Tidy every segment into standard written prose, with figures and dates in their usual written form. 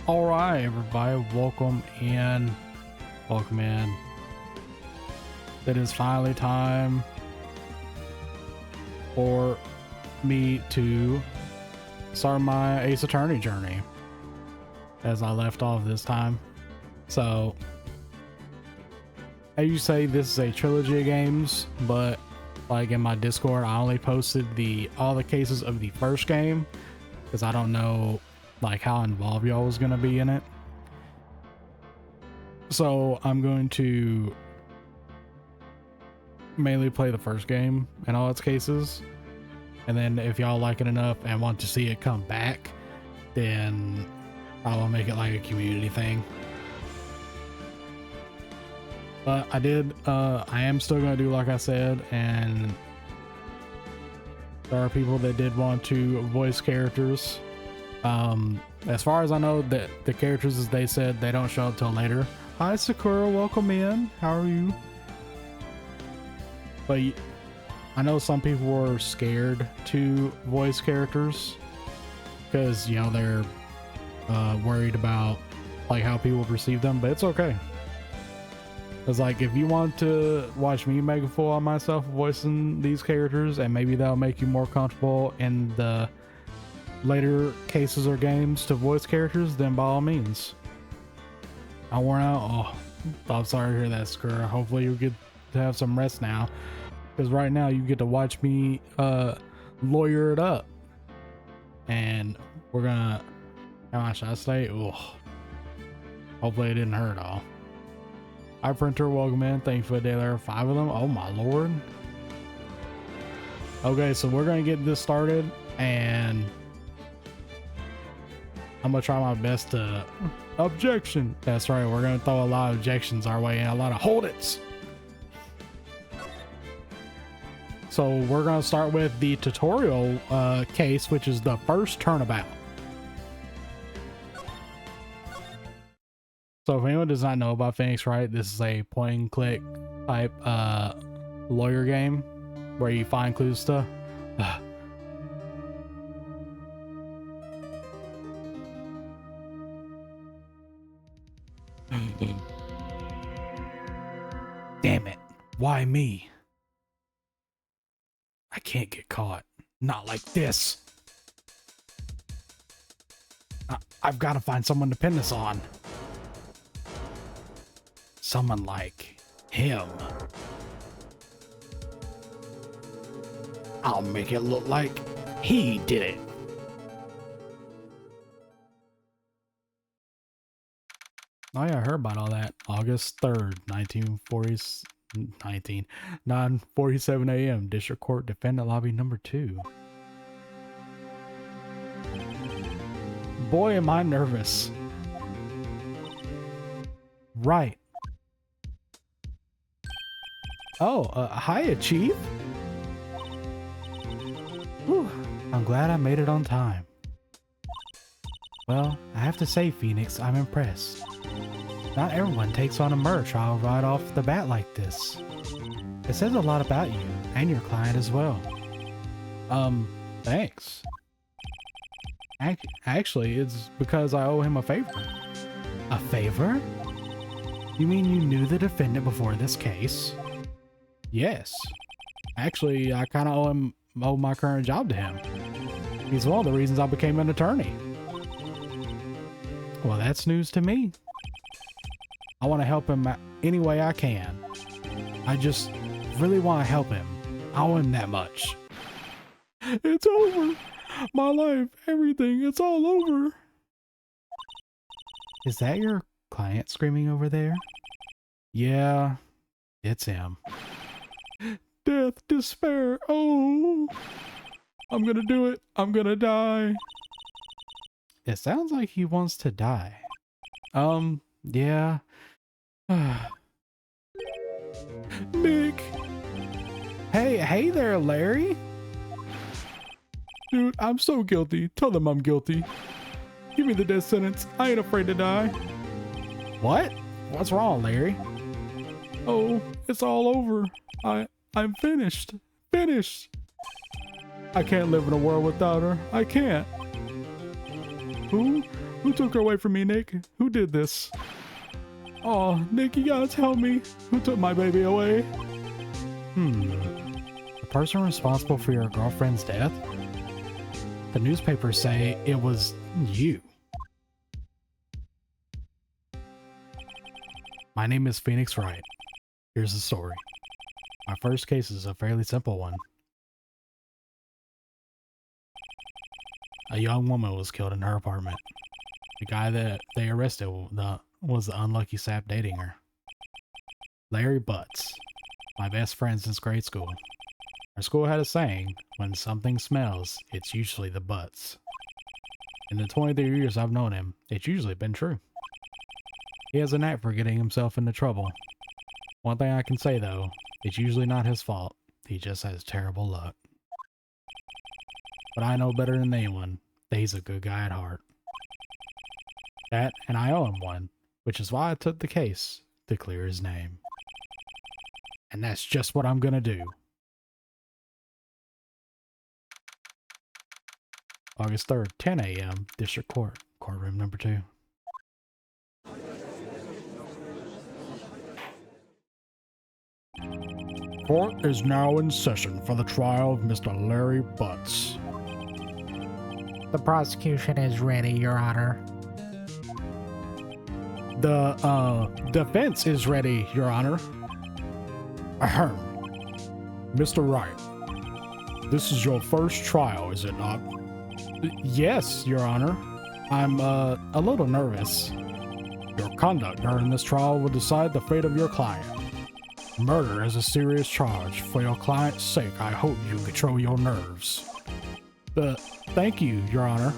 All right, everybody, welcome in. Welcome in. It is finally time for me to start my Ace Attorney journey as I left off this time. So, as you say, this is a trilogy of games, but like in my Discord, I only posted all the cases of the first game because I don't know like how involved y'all was gonna be in it. So I'm going to mainly play the first game in all its cases, and then if y'all like it enough and want to see it come back, then I will make it like a community thing. But I am still gonna do like I said, and there are people that did want to voice characters. As far as I know, that the characters, as they said, they don't show up till later. Hi Sakura, welcome in. How are you? But I know some people were scared to voice characters because, you know, they're worried about like how people perceive them, but it's okay. It's like, if you want to watch me make a fool of myself voicing these characters, and maybe that'll make you more comfortable in the later cases or games to voice characters, then by all means. I'm worn out. Oh, I'm sorry to hear that, Sakura. Hopefully you get to have some rest now, because right now you get to watch me lawyer it up, and we're gonna, how much should I say? Oh, hopefully it didn't hurt all. Hi Printer, welcome in. Thank you for the day. There are 5 of them. Oh my lord. Okay, so we're gonna get this started, and I'm gonna try my best to objection. That's right, we're gonna throw a lot of objections our way and a lot of hold it's. So we're gonna start with the tutorial case, which is the first Turnabout. So if anyone does not know about Phoenix Wright, this is a point and click type lawyer game where you find clues to damn it, why me? I can't get caught, not like this. I've got to find someone to pin this on. Someone like him. I'll make it look like he did it. Oh yeah, I heard about all that. August 3rd, 9:47 a.m. District Court Defendant Lobby number 2. Boy, am I nervous. Right. Oh, hiya, Chief. Whew, I'm glad I made it on time. Well, I have to say, Phoenix, I'm impressed. Not everyone takes on a murder trial right off the bat like this. It says a lot about you, and your client as well. Thanks. Actually, it's because I owe him a favor. A favor? You mean you knew the defendant before this case? Yes. Actually, I kind of owe my current job to him. He's one of the reasons I became an attorney. Well, that's news to me. I want to help him any way I can. I just really want to help him. I owe him that much. It's over. My life, everything, it's all over. Is that your client screaming over there? Yeah, it's him. Death, despair, oh. I'm gonna do it. I'm gonna die. It sounds like he wants to die. Yeah. Nick. Hey there, Larry. Dude, I'm so guilty. Tell them I'm guilty. Give me the death sentence. I ain't afraid to die. What? What's wrong, Larry? Oh, it's all over. I'm finished. Finished. I can't live in a world without her. I can't. Who? Who took her away from me, Nick? Who did this? Oh, Nick, you gotta tell me. Who took my baby away? The person responsible for your girlfriend's death? The newspapers say it was you. My name is Phoenix Wright. Here's the story. My first case is a fairly simple one. A young woman was killed in her apartment. The guy that they arrested was the unlucky sap dating her. Larry Butts, my best friend since grade school. Our school had a saying, when something smells, it's usually the butts. In the 23 years I've known him, it's usually been true. He has a knack for getting himself into trouble. One thing I can say though, it's usually not his fault. He just has terrible luck. But I know better than anyone that he's a good guy at heart. That, and I owe him one, which is why I took the case to clear his name. And that's just what I'm gonna do. August 3rd, 10 a.m., District Court, Courtroom number 2. Court is now in session for the trial of Mr. Larry Butts. The prosecution is ready, Your Honor. The, defense is ready, Your Honor. Ahem. Mr. Wright, this is your first trial, is it not? Yes, Your Honor. I'm, a little nervous. Your conduct during this trial will decide the fate of your client. Murder is a serious charge. For your client's sake, I hope you control your nerves. Thank you, Your Honor.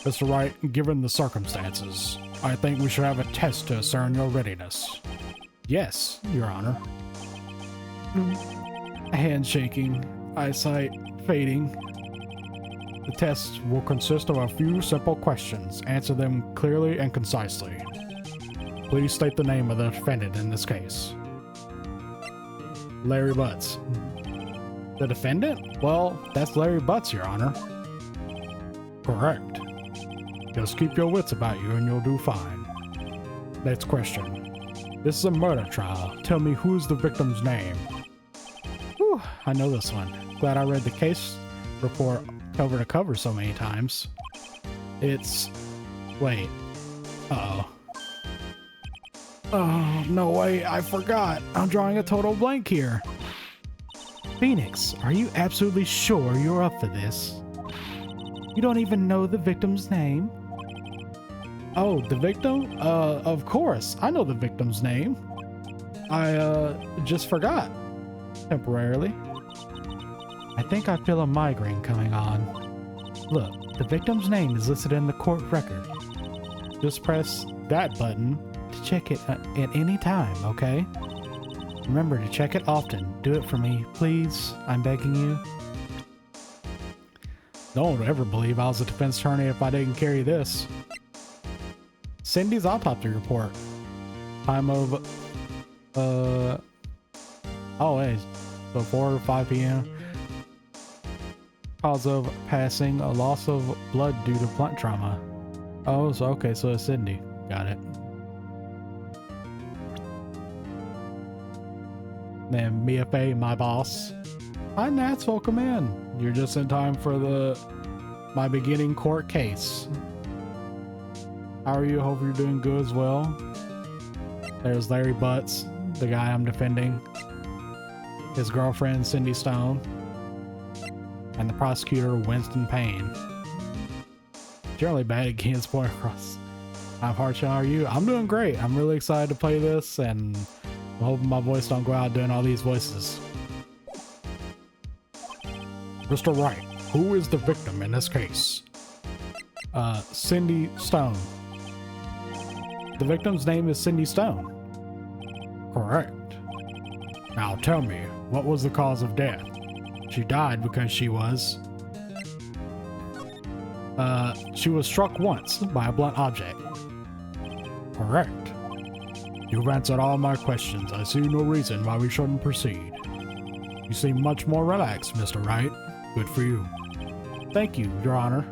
Mr. Wright, given the circumstances, I think we should have a test to discern your readiness. Yes, Your Honor. Handshaking, eyesight fading. The test will consist of a few simple questions. Answer them clearly and concisely. Please state the name of the defendant in this case. Larry Butts. The defendant? Well, that's Larry Butts, Your Honor. Correct. Just keep your wits about you and you'll do fine. Next question. This is a murder trial. Tell me, who's the victim's name? Whew, I know this one. Glad I read the case report cover to cover so many times. It's... Wait. Uh-oh. Oh, no way, I forgot. I'm drawing a total blank here. Phoenix, are you absolutely sure you're up for this? You don't even know the victim's name? Oh, the victim? Of course. I know the victim's name. I, just forgot. Temporarily. I think I feel a migraine coming on. Look, the victim's name is listed in the court record. Just press that button to check it at any time, okay? Remember to check it often. Do it for me, please. I'm begging you. No one would ever believe I was a defense attorney if I didn't carry this. Cindy's autopsy report. Time of, oh wait, so 4 or 5 p.m. Cause of passing, a loss of blood due to blunt trauma. Oh, so okay, so it's Cindy. Got it. Then Mia Fey, my boss. Hi Nats, welcome in. You're just in time for my beginning court case. How are you? Hope you're doing good as well. There's Larry Butts, the guy I'm defending. His girlfriend, Cindy Stone. And the prosecutor, Winston Payne. Generally bad at getting his point across. I'm Harsh, how are you? I'm doing great. I'm really excited to play this, and I'm hoping my voice don't go out doing all these voices. Mr. Wright, who is the victim in this case? Cindy Stone. The victim's name is Cindy Stone. Correct. Now tell me, what was the cause of death? She died because she was struck once by a blunt object. Correct. You've answered all my questions. I see no reason why we shouldn't proceed. You seem much more relaxed, Mr. Wright. Good for you. Thank you, Your Honor.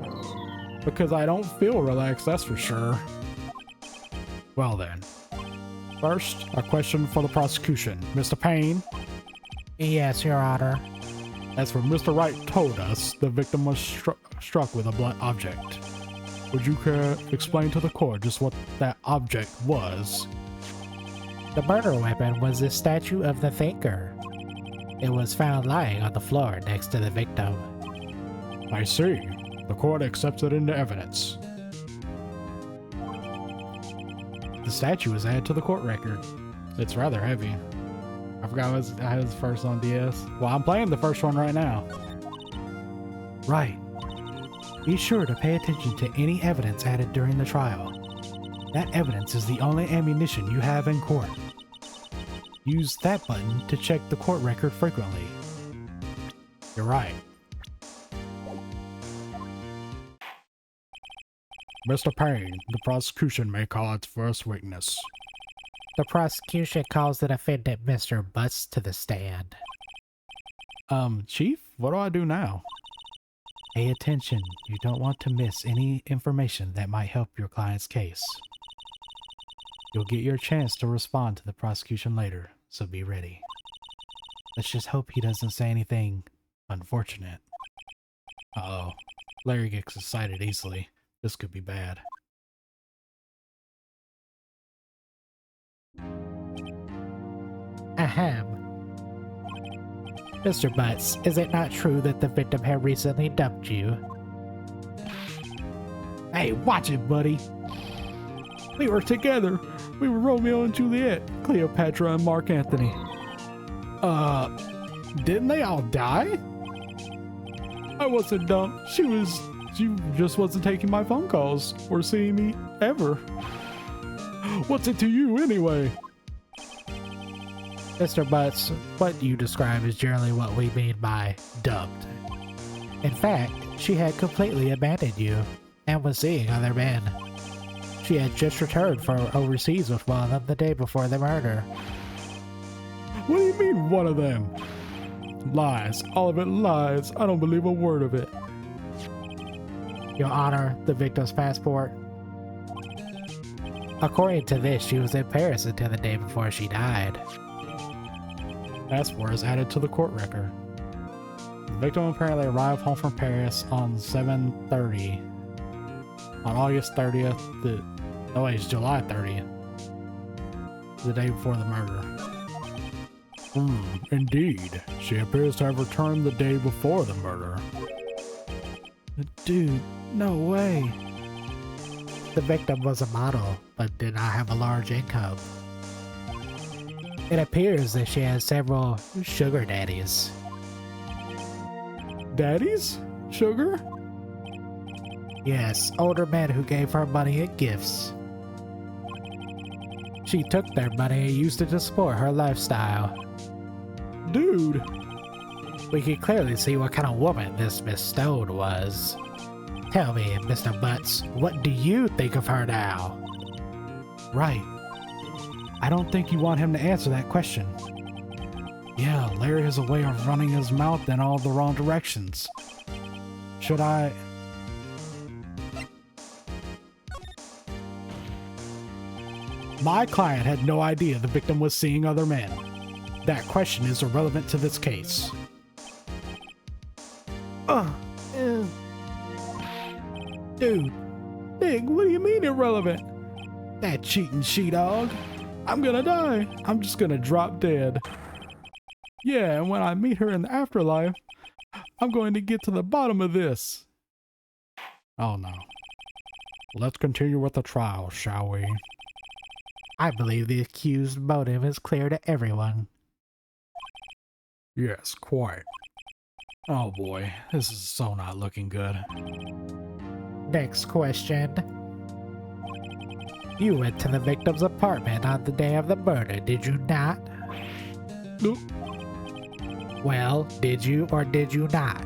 because I don't feel relaxed, that's for sure. Well then. First, a question for the prosecution. Mr. Payne? Yes, Your Honor. As what Mr. Wright told us, the victim was struck with a blunt object. Would you care to explain to the court just what that object was? The murder weapon was the statue of the Thinker. It was found lying on the floor next to the victim. I see. The court accepts it into evidence. The statue was added to the court record. It's rather heavy. I forgot I was first on DS. Well, I'm playing the first one right now. Right. Be sure to pay attention to any evidence added during the trial. That evidence is the only ammunition you have in court. Use that button to check the court record frequently. You're right. Mr. Payne, the prosecution may call its first witness. The prosecution calls the defendant Mr. Butts to the stand. Chief, what do I do now? Pay attention. You don't want to miss any information that might help your client's case. You'll get your chance to respond to the prosecution later, so be ready. Let's just hope he doesn't say anything unfortunate. Uh-oh. Larry gets excited easily. This could be bad. Ahem. Mr. Butts, is it not true that the victim had recently dumped you? Hey, watch it, buddy. We were together. We were Romeo and Juliet, Cleopatra and Mark Antony. Didn't they all die? I wasn't dumped. She just wasn't taking my phone calls or seeing me ever. What's it to you anyway? Mr. Butts, what you describe is generally what we mean by dumped. In fact, she had completely abandoned you and was seeing other men. She had just returned from overseas with one of them the day before the murder. What do you mean, one of them? Lies. All of it lies. I don't believe a word of it. Your Honor, the victim's passport. According to this, she was in Paris until the day before she died. Passport is added to the court record. The victim apparently arrived home from Paris on 7/30. On August 30th, it's July 30th. The day before the murder. Indeed. She appears to have returned the day before the murder. Dude, no way. The victim was a model, but did not have a large income. It appears that she has several sugar daddies. Daddies? Sugar? Yes, older men who gave her money and gifts. She took their money and used it to support her lifestyle. Dude! We can clearly see what kind of woman this Miss Stone was. Tell me, Mr. Butts, what do you think of her now? Right. I don't think you want him to answer that question. Yeah, Larry has a way of running his mouth in all the wrong directions. Should I... My client had no idea the victim was seeing other men. That question is irrelevant to this case. Dude, Nick, what do you mean irrelevant? That cheating she-dog. I'm gonna die. I'm just gonna drop dead. Yeah, and when I meet her in the afterlife, I'm going to get to the bottom of this. Oh no. Let's continue with the trial, shall we? I believe the accused motive is clear to everyone. Yes, quite. Oh boy, this is so not looking good. Next question. You went to the victim's apartment on the day of the murder, did you not? Nope. Well, did you or did you not?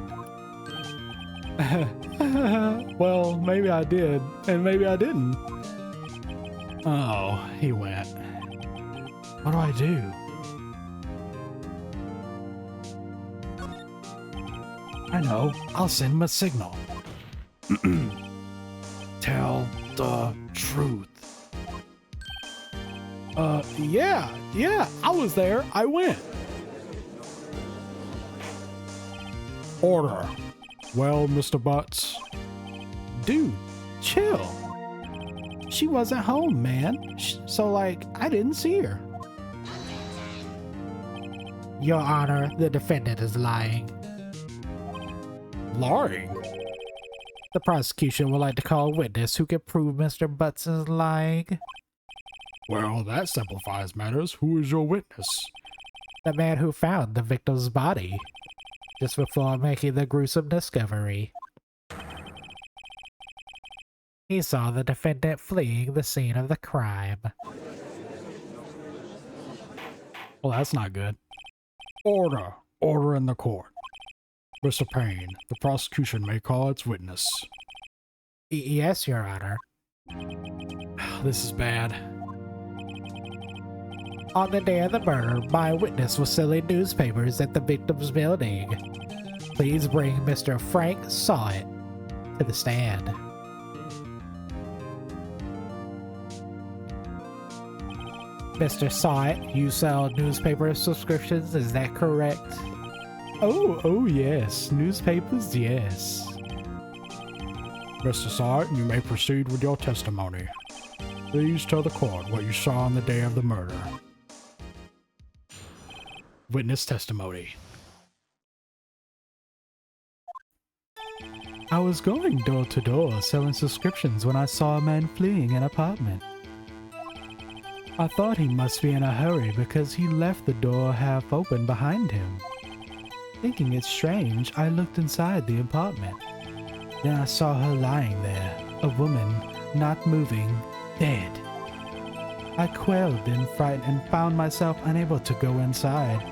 Well, maybe I did, and maybe I didn't. Oh, he went. What do I do? I know. I'll send him a signal. tell the truth. Yeah, I was there. I went. Order. Well, Mr. Butts. Dude, chill. She wasn't home, man. So, like, I didn't see her. Your Honor, the defendant is lying. Lying? The prosecution would like to call a witness who can prove Mr. Butts is lying. Well, that simplifies matters. Who is your witness? The man who found the victim's body just before making the gruesome discovery. He saw the defendant fleeing the scene of the crime. Well, that's not good. Order. Order in the court. Mr. Payne, the prosecution may call its witness. Yes, Your Honor. This is bad. On the day of the murder, my witness was selling newspapers at the victim's building. Please bring Mr. Frank Sawit to the stand. Mr. Sawit, you sell newspaper subscriptions, is that correct? Oh yes. Newspapers, yes. Mr. Sawit, you may proceed with your testimony. Please tell the court what you saw on the day of the murder. Witness testimony. I was going door to door selling subscriptions when I saw a man fleeing an apartment. I thought he must be in a hurry because he left the door half open behind him. Thinking it strange, I looked inside the apartment. Then I saw her lying there, a woman, not moving, dead. I quailed in fright and found myself unable to go inside.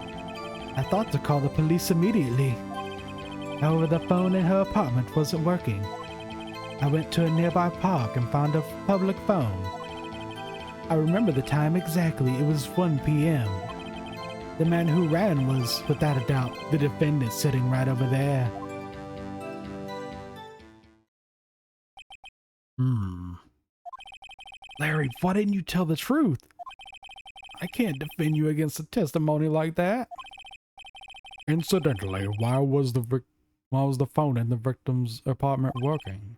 I thought to call the police immediately. However, the phone in her apartment wasn't working. I went to a nearby park and found a public phone. I remember the time exactly. It was 1 p.m. The man who ran was, without a doubt, the defendant sitting right over there. Larry, why didn't you tell the truth? I can't defend you against a testimony like that. Incidentally, why was the phone in the victim's apartment working?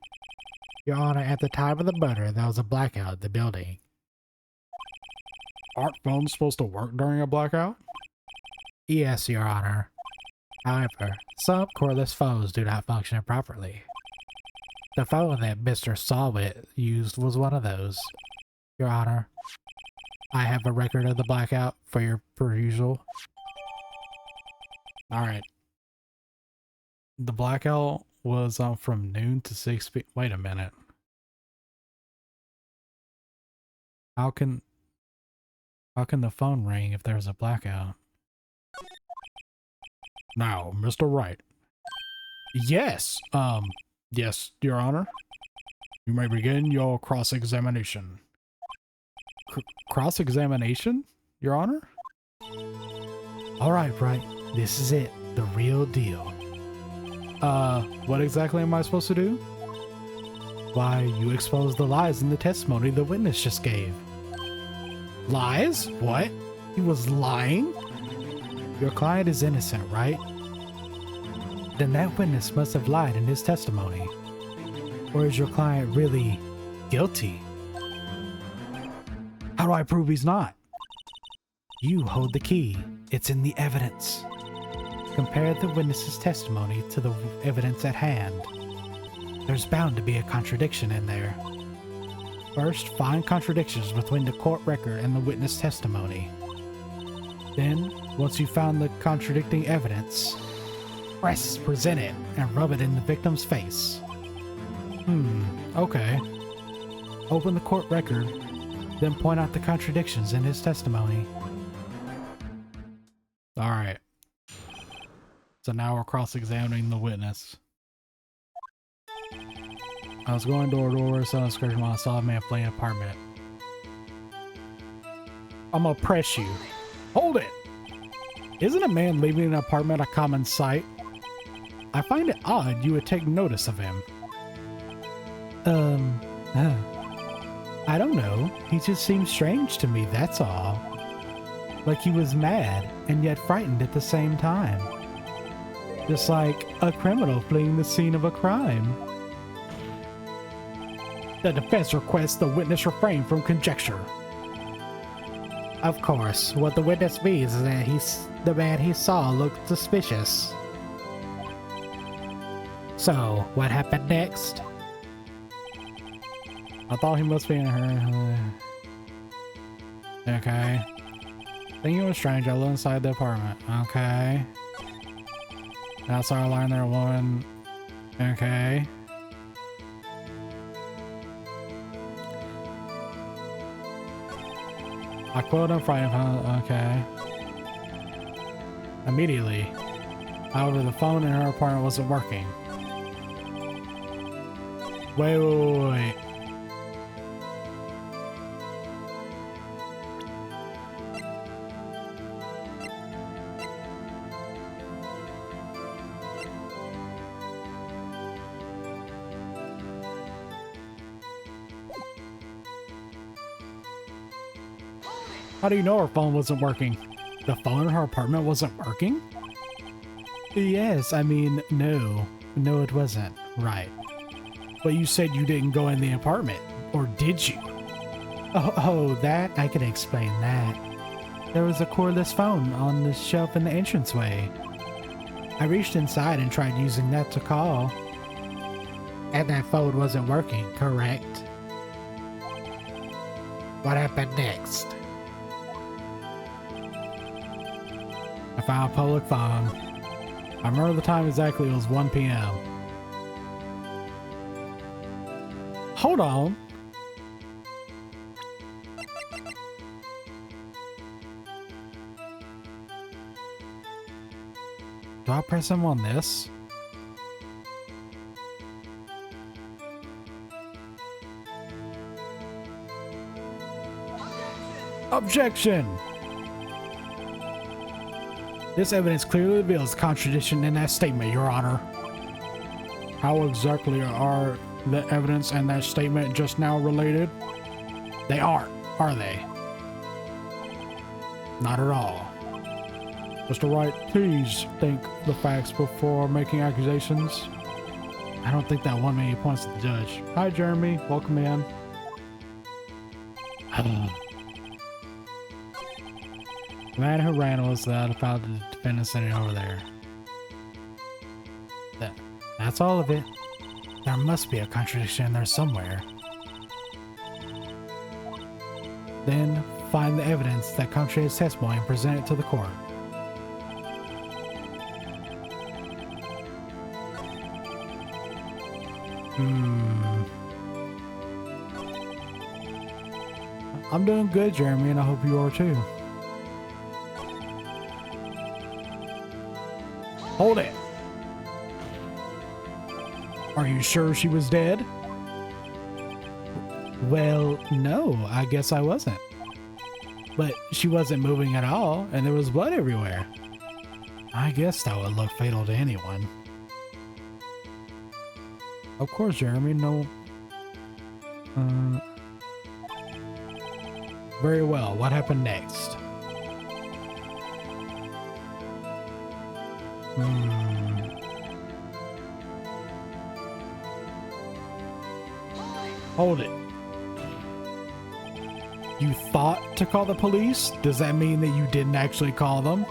Your Honor, at the time of the murder, there was a blackout in the building. Aren't phones supposed to work during a blackout? Yes, Your Honor. However, some cordless phones do not function properly. The phone that Mr. Sawit used was one of those. Your Honor, I have a record of the blackout for your perusal. Alright. The blackout was from noon to 6 p.m. Wait a minute. How can the phone ring if there's a blackout? Now, Mr. Wright. Yes, yes, Your Honor. You may begin your cross-examination. Cross-examination, Your Honor? Alright, Wright. This is it. The real deal. What exactly am I supposed to do? Why, you exposed the lies in the testimony the witness just gave. Lies? What? He was lying? Your client is innocent, right? Then that witness must have lied in his testimony. Or is your client really guilty? How do I prove he's not? You hold the key. It's in the evidence. Compare the witness's testimony to the evidence at hand. There's bound to be a contradiction in there. First, find contradictions between the court record and the witness testimony. Then, once you've found the contradicting evidence, present it and rub it in the victim's face. Okay. Open the court record, then point out the contradictions in his testimony. Alright. So now we're cross-examining the witness. I was going door to door, selling subscription when I saw a man fleeing an apartment. I'm gonna press you. Hold it! Isn't a man leaving an apartment a common sight? I find it odd you would take notice of him. I don't know. He just seemed strange to me, that's all. Like he was mad and yet frightened at the same time. Just like a criminal fleeing the scene of a crime. The defense requests the witness refrain from conjecture. Of course, what the witness means is that the man he saw looked suspicious. So, what happened next? I thought he must be in a hurry. Okay. Thinking of a stranger, I live inside the apartment. Okay. Outside a line there, a woman. Okay. I quote him frightened. Okay. Immediately. However, the phone in her apartment wasn't working. Wait. How do you know her phone wasn't working? The phone in her apartment wasn't working? Yes, I mean, no. No, it wasn't. Right. But you said you didn't go in the apartment, or did you? Oh, that? I can explain that. There was a cordless phone on the shelf in the entranceway. I reached inside and tried using that to call. And that phone wasn't working, correct? What happened next? I found a public phone. I remember the time exactly, it was 1 p.m. Hold on. Do I press him on this? Objection! This evidence clearly reveals contradiction in that statement, Your Honor. How exactly are the evidence and that statement just now related? They aren't, are they? Not at all. Mr. Wright, please think the facts before making accusations. I don't think that won me any points to the judge. Hi, Jeremy. Welcome in. The man who ran was about the defendant sitting over there. That's all of it. There must be a contradiction in there somewhere. Then find the evidence that contradicts testimony and present it to the court. I'm doing good, Jeremy, and I hope you are too. Hold it! Are you sure she was dead? Well, no, I guess I wasn't. But she wasn't moving at all, and there was blood everywhere. I guess that would look fatal to anyone. Of course, Jeremy, no... Very well, what happened next? Hold it. You thought to call the police? Does that mean that you didn't actually call them?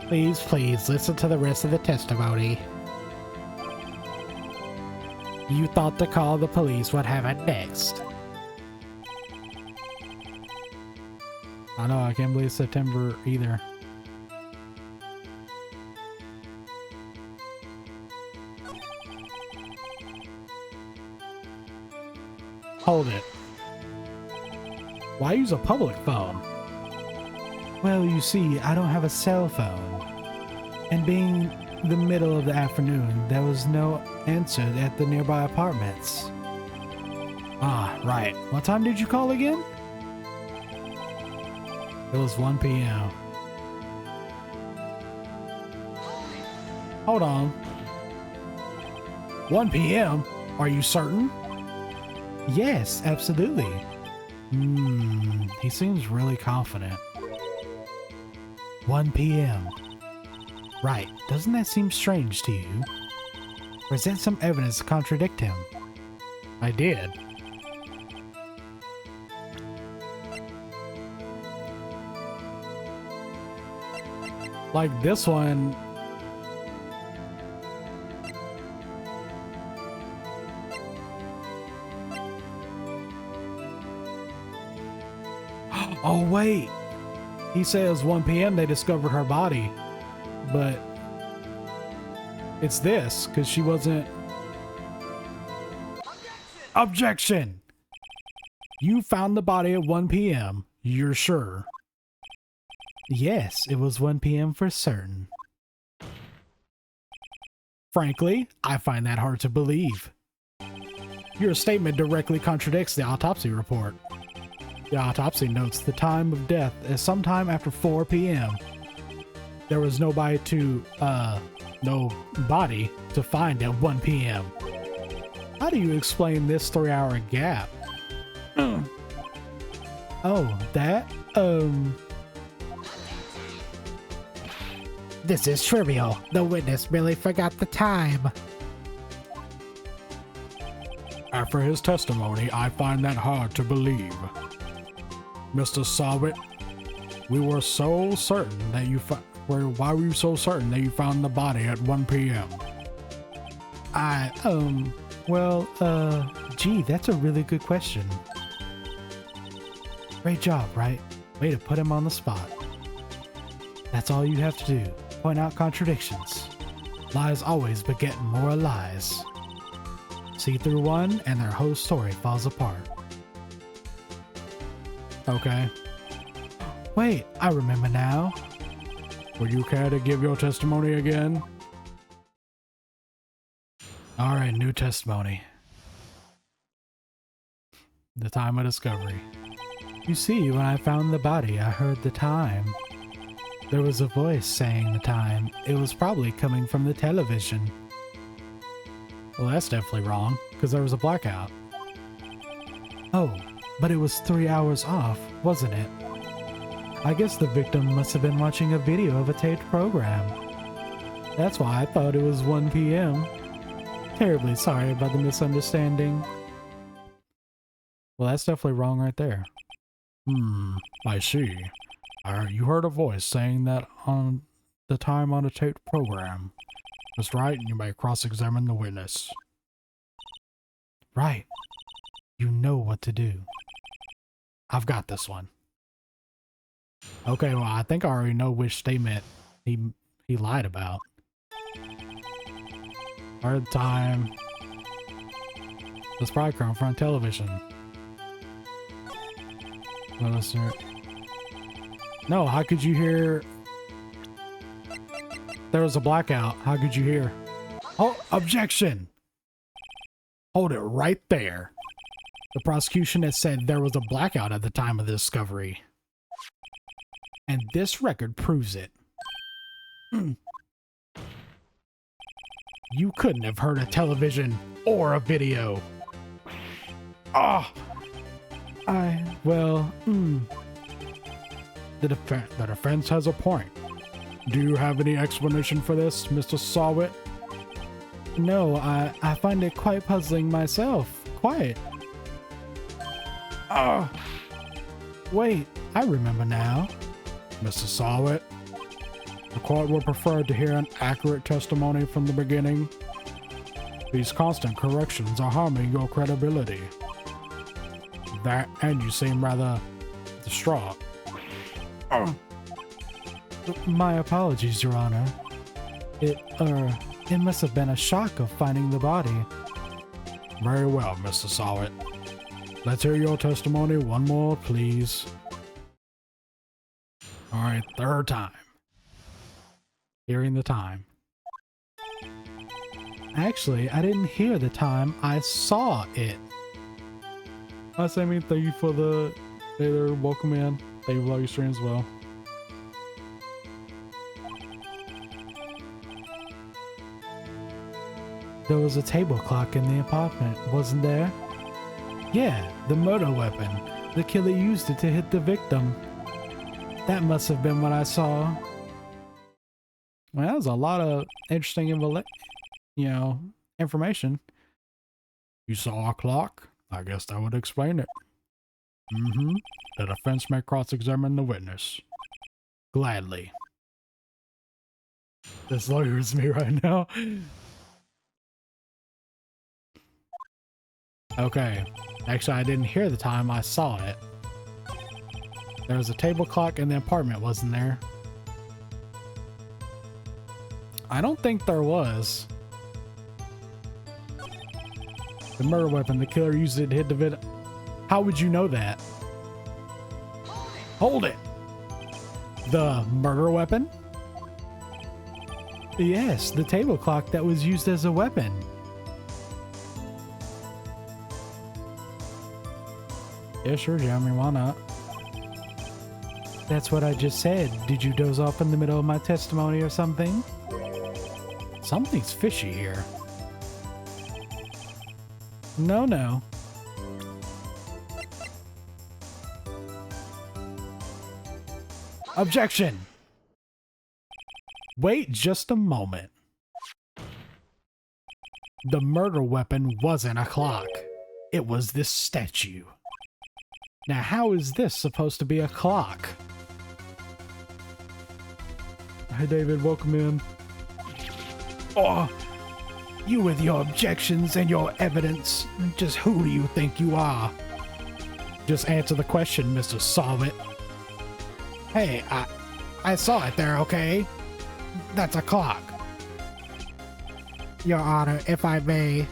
Please, listen to the rest of the testimony. You thought to call the police. What happened next? I know, I can't believe September either. Hold it. Why use a public phone? Well, you see, I don't have a cell phone. And being the middle of the afternoon, there was no answer at the nearby apartments. Ah, right. What time did you call again? It was 1 p.m. Hold on. 1 p.m.? Are you certain? Yes, absolutely. He seems really confident. 1 p.m. Right, doesn't that seem strange to you? Present some evidence to contradict him. I did. Like this one. Oh, wait. He says 1 p.m. they discovered her body, but it's this because she wasn't. Objection! You found the body at 1 p.m. You're sure? Yes, it was 1 p.m. for certain. Frankly, I find that hard to believe. Your statement directly contradicts the autopsy report. The autopsy notes the time of death as sometime after 4 p.m. There was no body to find at 1 p.m. How do you explain this 3-hour gap? Oh, that? This is trivial. The witness merely forgot the time. After his testimony, I find that hard to believe. Mr. Sawit, we were so certain that why were you so certain that you found the body at 1 p.m.? Gee, that's a really good question. Great job, Wright? Way to put him on the spot. That's all you have to do. Point out contradictions. Lies always beget more lies. See through one and their whole story falls apart. Okay. Wait, I remember now. Would you care to give your testimony again? Alright, new testimony. The time of discovery. You see, when I found the body, I heard the time. There was a voice saying the time. It was probably coming from the television. Well, that's definitely wrong, because there was a blackout. Oh, but it was 3 hours off, wasn't it? I guess the victim must have been watching a video of a taped program. That's why I thought it was 1 p.m. Terribly sorry about the misunderstanding. Well, that's definitely wrong right there. I see. You heard a voice saying that on the time on a taped program. That's right, and you may cross-examine the witness. Right. You know what to do. I've got this one. Okay, well, I think I already know which statement he lied about. Hard time. That's probably come from television. No, how could you hear? There was a blackout. How could you hear? Oh, objection! Hold it right there. The prosecution has said there was a blackout at the time of the discovery. And this record proves it. You couldn't have heard a television or a video. The defense has a point. Do you have any explanation for this, Mr. Sawit? No, I find it quite puzzling myself. Quite. Wait, I remember now. Mr. Sawit, the court would prefer to hear an accurate testimony from the beginning. These constant corrections are harming your credibility. And you seem rather distraught. My apologies, Your Honor. It must have been a shock of finding the body. Very well, Mr. Sawit. Let's hear your testimony one more, please. Alright, third time. Hearing the time. Actually, I didn't hear the time, I saw it. Sammy, thank you for the welcome in. Thank you for all your streams as well. There was a table clock in the apartment, wasn't there? Yeah, the murder weapon. The killer used it to hit the victim. That must have been what I saw. Well, that was a lot of interesting, information. You saw a clock? I guess that would explain it. Mm-hmm. The defense may cross-examine the witness. Gladly. This lawyer's me right now. Okay. Actually, I didn't hear the time I saw it. There was a table clock in the apartment, wasn't there? I don't think there was. The murder weapon, the killer used it to hit the victim. How would you know that? Hold it! The murder weapon? Yes, the table clock that was used as a weapon. Yeah, sure, Jeremy, why not? That's what I just said. Did you doze off in the middle of my testimony or something? Something's fishy here. No. Objection! Wait just a moment. The murder weapon wasn't a clock. It was this statue. Now, how is this supposed to be a clock? Hi, David. Welcome in. Oh, you with your objections and your evidence. Just who do you think you are? Just answer the question, Mr. Solvit. Hey, I saw it there, okay? That's a clock. Your Honor, if I may.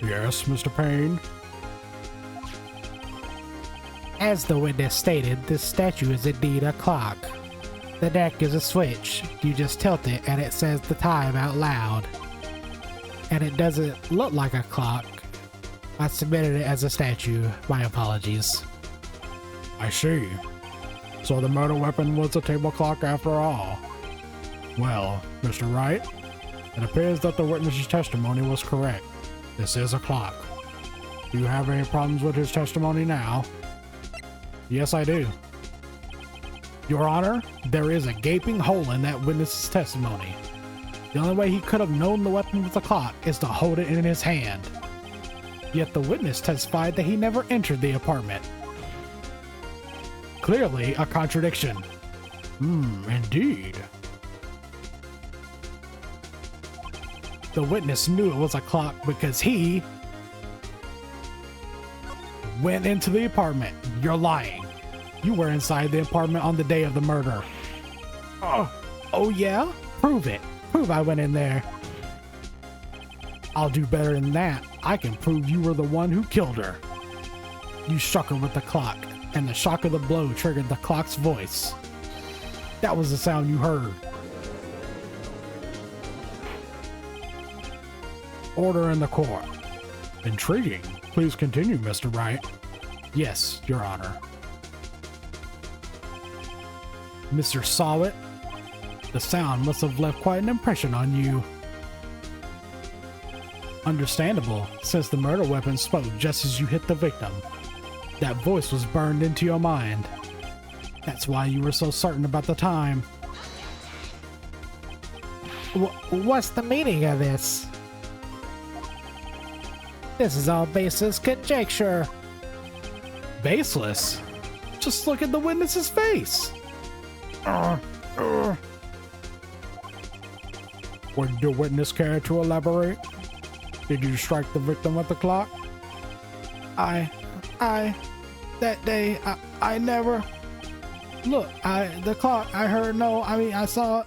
Yes, Mr. Payne? As the witness stated, this statue is indeed a clock. The neck is a switch. You just tilt it and it says the time out loud. And it doesn't look like a clock. I submitted it as a statue. My apologies. I see. So the murder weapon was a table clock after all. Well, Mr. Wright, it appears that the witness's testimony was correct. This is a clock. Do you have any problems with his testimony now? Yes, I do. Your Honor, there is a gaping hole in that witness's testimony. The only way he could have known the weapon was a clock is to hold it in his hand. Yet the witness testified that he never entered the apartment. Clearly a contradiction. Indeed. The witness knew it was a clock because he went into the apartment. You're lying. You were inside the apartment on the day of the murder. Oh yeah? Prove it. Prove I went in there. I'll do better than that. I can prove you were the one who killed her. You struck her with the clock, and the shock of the blow triggered the clock's voice. That was the sound you heard. Order in the court. Intriguing. Please continue, Mr. Wright. Yes, Your Honor. Mr. Sawit, the sound must have left quite an impression on you. Understandable, since the murder weapon spoke just as you hit the victim. That voice was burned into your mind. That's why you were so certain about the time. What's the meaning of this? This is all baseless conjecture. Baseless? Just look at the witness's face. Would the witness care to elaborate? Did you strike the victim with the clock? That day, I never... Look, the clock, I heard no, I saw...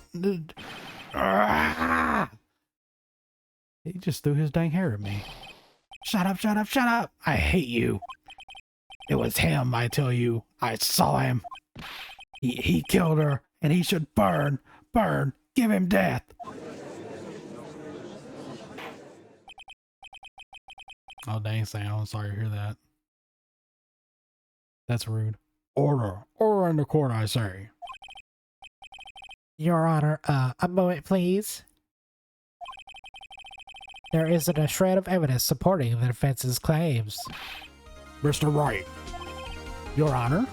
He just threw his dang hair at me. Shut up, shut up, shut up! I hate you. It was him, I tell you. I saw him. He killed her, and he should burn, give him death. Oh, dang, Sam, I'm sorry to hear that. That's rude. Order in the court, I say. Your Honor, a moment, please. There isn't a shred of evidence supporting the defense's claims. Mr. Wright, Your Honor,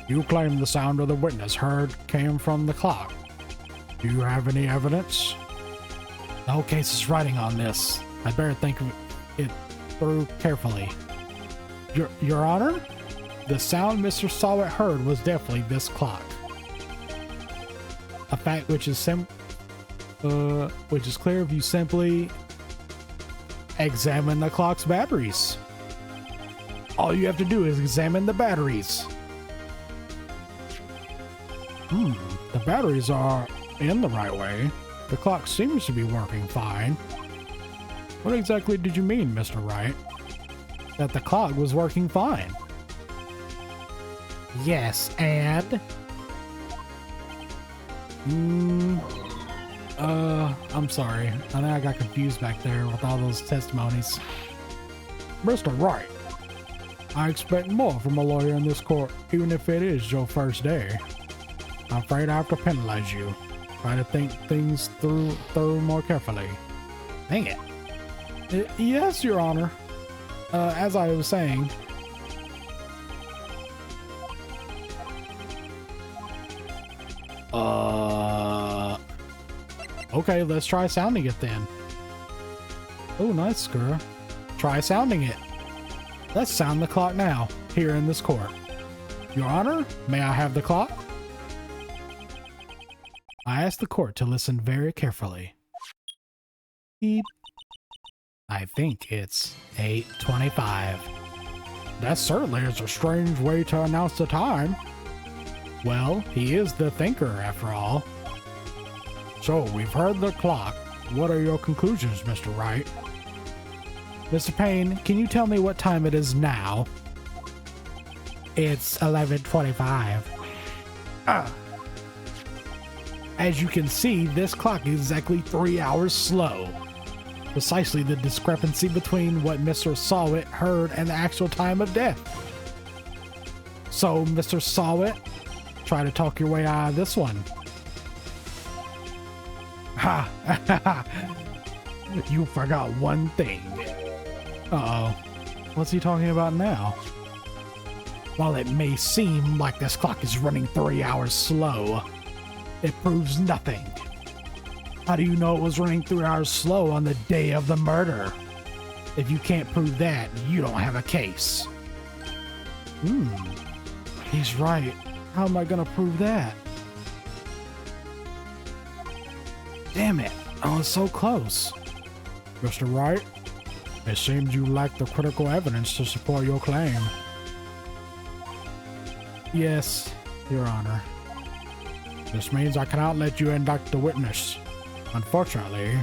you claim the sound of the witness heard came from the clock. Do you have any evidence? No case is writing on this. I'd better think of it through carefully. Your Honor, the sound Mr. Sawit heard was definitely this clock. A fact which is clear if you simply examine the clock's batteries. All you have to do is examine the batteries. The batteries are in the right way. The clock seems to be working fine. What exactly did you mean, Mr. Wright? That the clock was working fine. Yes, and? I'm sorry. I think I got confused back there with all those testimonies. Mr. Wright, I expect more from a lawyer in this court, even if it is your first day. I'm afraid I have to penalize you. Try to think things through more carefully. Dang it. Yes, Your Honor. As I was saying, okay, let's try sounding it then. Oh, nice, girl. Try sounding it. Let's sound the clock now, here in this court. Your Honor, may I have the clock? I ask the court to listen very carefully. Beep. I think it's 8:25. That certainly is a strange way to announce the time. Well, he is the thinker, after all. So, we've heard the clock. What are your conclusions, Mr. Wright? Mr. Payne, can you tell me what time it is now? It's 11:25. As you can see, this clock is exactly 3 hours slow. Precisely the discrepancy between what Mr. Sawit heard and the actual time of death. So, Mr. Sawit, try to talk your way out of this one. Ha! You forgot one thing. Uh-oh. What's he talking about now? While it may seem like this clock is running 3 hours slow, it proves nothing. How do you know it was running 3 hours slow on the day of the murder? If you can't prove that, you don't have a case. He's right. How am I gonna prove that? Damn it, I was so close. Mr. Wright, it seems you lack the critical evidence to support your claim. Yes, Your Honor. This means I cannot let you indict the witness. Unfortunately,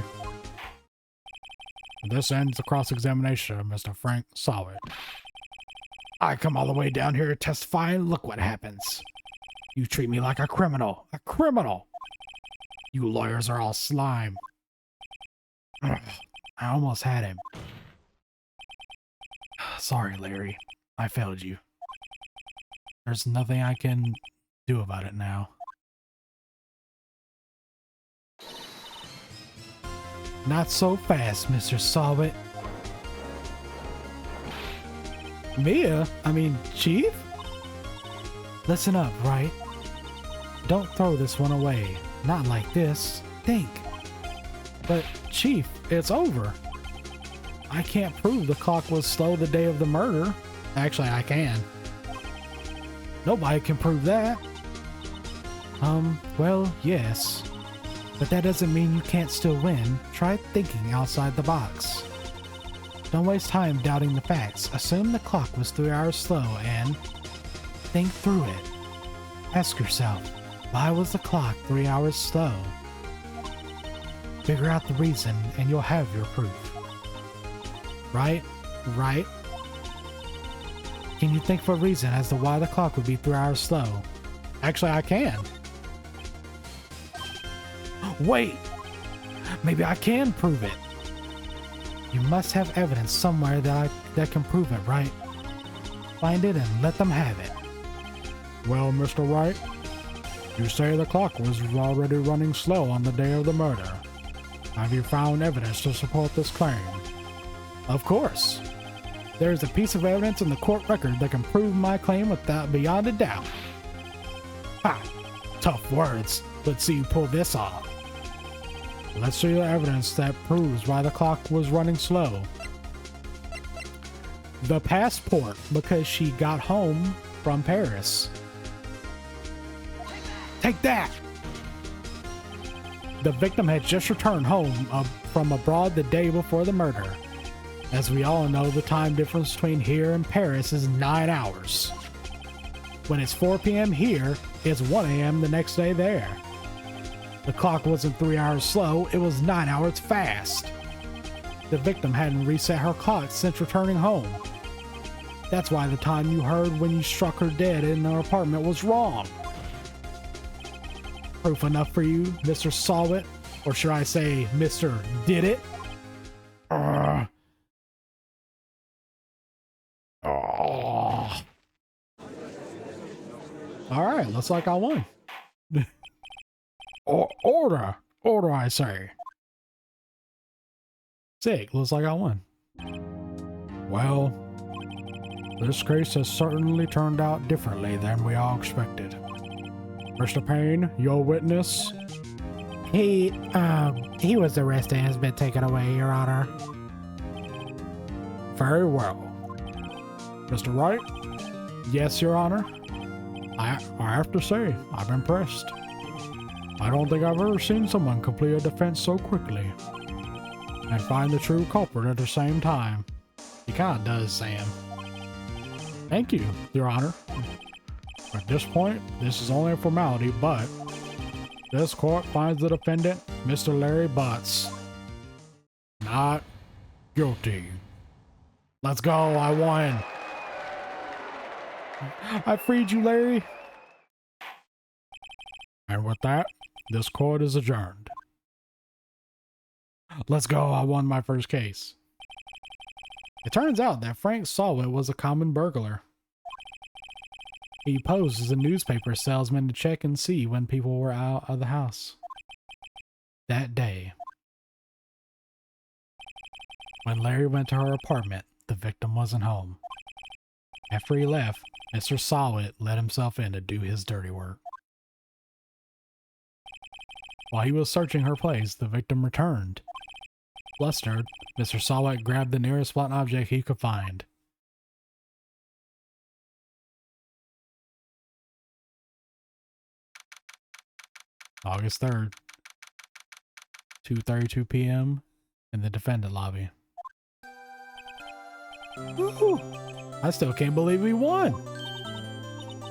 this ends the cross-examination of Mr. Frank Sawit. I come all the way down here to testify and look what happens. You treat me like a criminal. A criminal! You lawyers are all slime. Ugh, I almost had him. Sorry, Larry. I failed you. There's nothing I can do about it now. Not so fast, Mr. Sawit. Chief? Listen up, Wright. Don't throw this one away. Not like this. Think. But, Chief, it's over. I can't prove the clock was slow the day of the murder. Actually, I can. Nobody can prove that. Well, yes. But that doesn't mean you can't still win. Try thinking outside the box. Don't waste time doubting the facts. Assume the clock was 3 hours slow and think through it. Ask yourself, why was the clock 3 hours slow? Figure out the reason and you'll have your proof. Right? Can you think of a reason as to why the clock would be 3 hours slow? Actually, I can. Wait! Maybe I can prove it. You must have evidence somewhere that can prove it, right? Find it and let them have it. Well, Mr. Wright, you say the clock was already running slow on the day of the murder. Have you found evidence to support this claim? Of course. There is a piece of evidence in the court record that can prove my claim without beyond a doubt. Ha! Tough words. Let's see you pull this off. Let's see the evidence that proves why the clock was running slow. The passport, because she got home from Paris. Take that! The victim had just returned home from abroad the day before the murder. As we all know, the time difference between here and Paris is 9 hours. When it's 4 p.m. here, it's 1 a.m. the next day there. The clock wasn't 3 hours slow, it was 9 hours fast. The victim hadn't reset her clock since returning home. That's why the time you heard when you struck her dead in her apartment was wrong. Proof enough for you, Mr. Saw It? Or should I say, Mr. Did It? Oh. Alright, looks like I won. Order! Order, I say. Sick, looks like I won. Well, this case has certainly turned out differently than we all expected. Mr. Payne, your witness? He was arrested and has been taken away, Your Honor. Very well. Mr. Wright? Yes, Your Honor. I have to say, I'm impressed. I don't think I've ever seen someone complete a defense so quickly. And find the true culprit at the same time. He kinda does, Sam. Thank you, Your Honor. At this point, this is only a formality, but this court finds the defendant, Mr. Larry Butts, not guilty. Let's go, I won. I freed you, Larry. And with that, this court is adjourned. Let's go, I won my first case. It turns out that Frank Sawit was a common burglar. He posed as a newspaper salesman to check and see when people were out of the house. That day, when Larry went to her apartment, the victim wasn't home. After he left, Mr. Sawit let himself in to do his dirty work. While he was searching her place, the victim returned. Flustered, Mr. Sawit grabbed the nearest blunt object he could find. August 3rd, 2:32 p.m. in the defendant lobby. Woo! I still can't believe we won!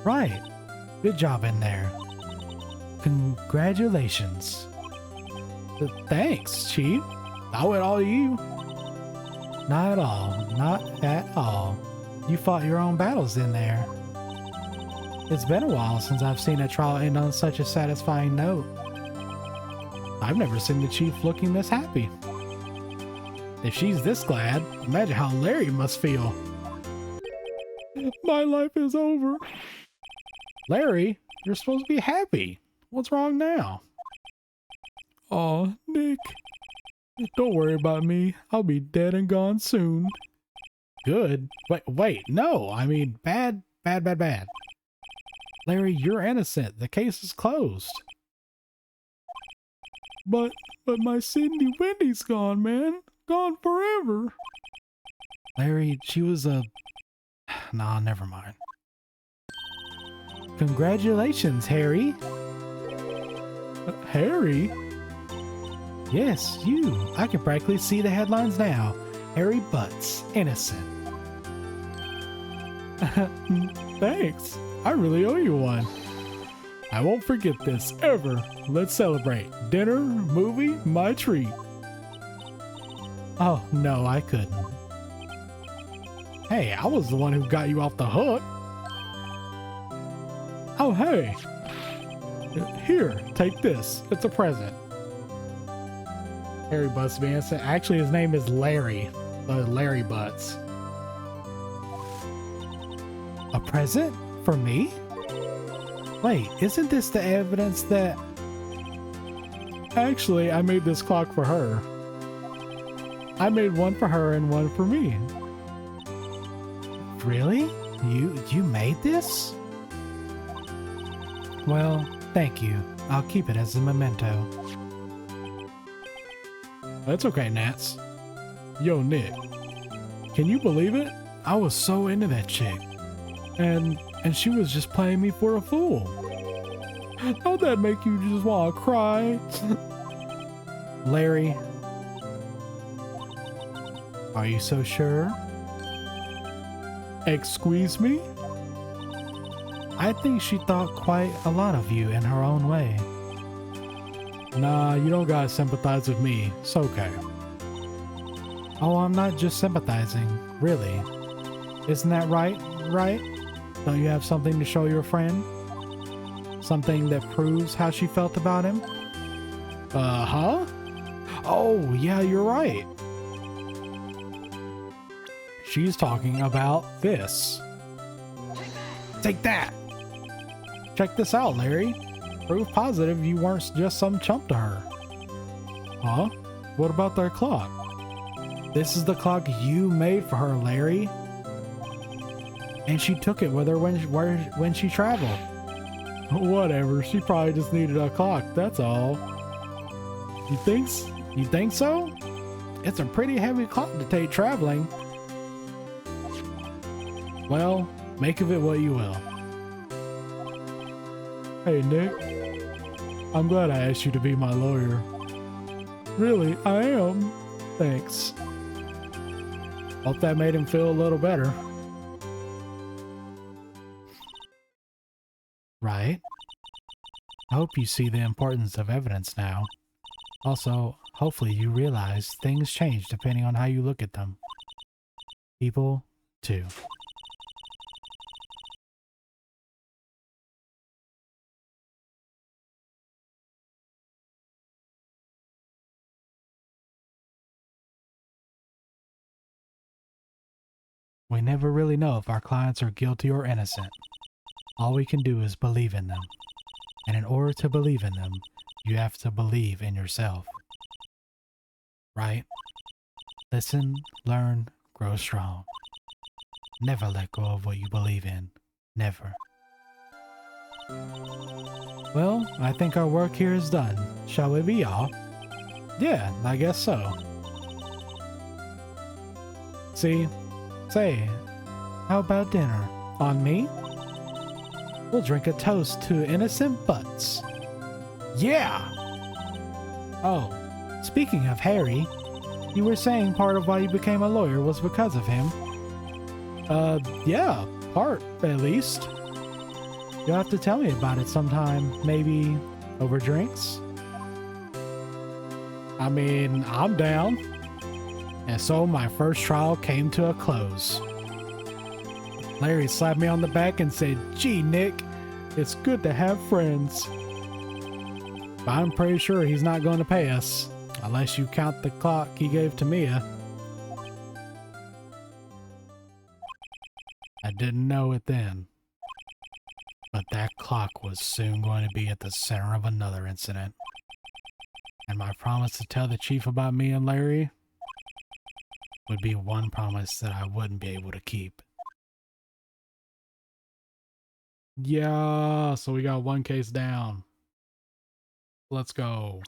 Right. Good job in there. Congratulations. Thanks, Chief. I owe it all to you. Not at all. Not at all. You fought your own battles in there. It's been a while since I've seen a trial end on such a satisfying note. I've never seen the Chief looking this happy. If she's this glad, imagine how Larry must feel. My life is over. Larry, you're supposed to be happy. What's wrong now? Aw, Nick. Don't worry about me. I'll be dead and gone soon. Good. Wait, no. I mean, bad. Larry, you're innocent. The case is closed. But my Cindy Wendy's gone, man. Gone forever. Larry, she was a... Nah, never mind. Congratulations, Harry. Harry? Yes, you. I can practically see the headlines now. Harry Butts, innocent. Thanks. I really owe you one. I won't forget this, ever. Let's celebrate. Dinner, movie, my treat. Oh, no, I couldn't. Hey, I was the one who got you off the hook. Oh, hey. Here, take this. It's a present. Harry Butts being innocent. Actually, his name is Larry. Larry Butts. A present? For me? Wait, isn't this the evidence that... Actually, I made this clock for her. I made one for her and one for me. Really? You made this? Well, thank you. I'll keep it as a memento. That's okay, Nats. Yo, Nick. Can you believe it? I was so into that chick. And she was just playing me for a fool. How'd that make you just want to cry? Larry, are you so sure? Excuse me? I think she thought quite a lot of you in her own way. Nah, you don't gotta sympathize with me. It's okay. Oh, I'm not just sympathizing, really. Isn't that right? Right? Don't you have something to show your friend? Something that proves how she felt about him? Huh? Oh, yeah, you're right. She's talking about this. Take that! Check this out, Larry. Proof positive you weren't just some chump to her. Huh? What about that clock? This is the clock you made for her, Larry. And she took it with her when she traveled. Whatever, she probably just needed a clock, that's all. You think so? It's a pretty heavy clock to take traveling. Well, make of it what you will. Hey, Nick. I'm glad I asked you to be my lawyer. Really, I am. Thanks. Hope that made him feel a little better. Right? I hope you see the importance of evidence now. Also, hopefully you realize things change depending on how you look at them. People, too. We never really know if our clients are guilty or innocent. All we can do is believe in them. And in order to believe in them, you have to believe in yourself. Right? Listen, learn, grow strong. Never let go of what you believe in. Never. Well, I think our work here is done. Shall we be off? Yeah, I guess so. See? Say, how about dinner? On me? We'll drink a toast to innocent butts. Yeah! Oh, speaking of Harry, you were saying part of why you became a lawyer was because of him. Yeah, part, at least. You'll have to tell me about it sometime, maybe over drinks? I mean, I'm down. And so my first trial came to a close. Larry slapped me on the back and said, "Gee, Nick, it's good to have friends." But I'm pretty sure he's not going to pay us, unless you count the clock he gave to Mia. I didn't know it then, but that clock was soon going to be at the center of another incident. And my promise to tell the chief about me and Larry would be one promise that I wouldn't be able to keep. Yeah, so we got one case down. Let's go.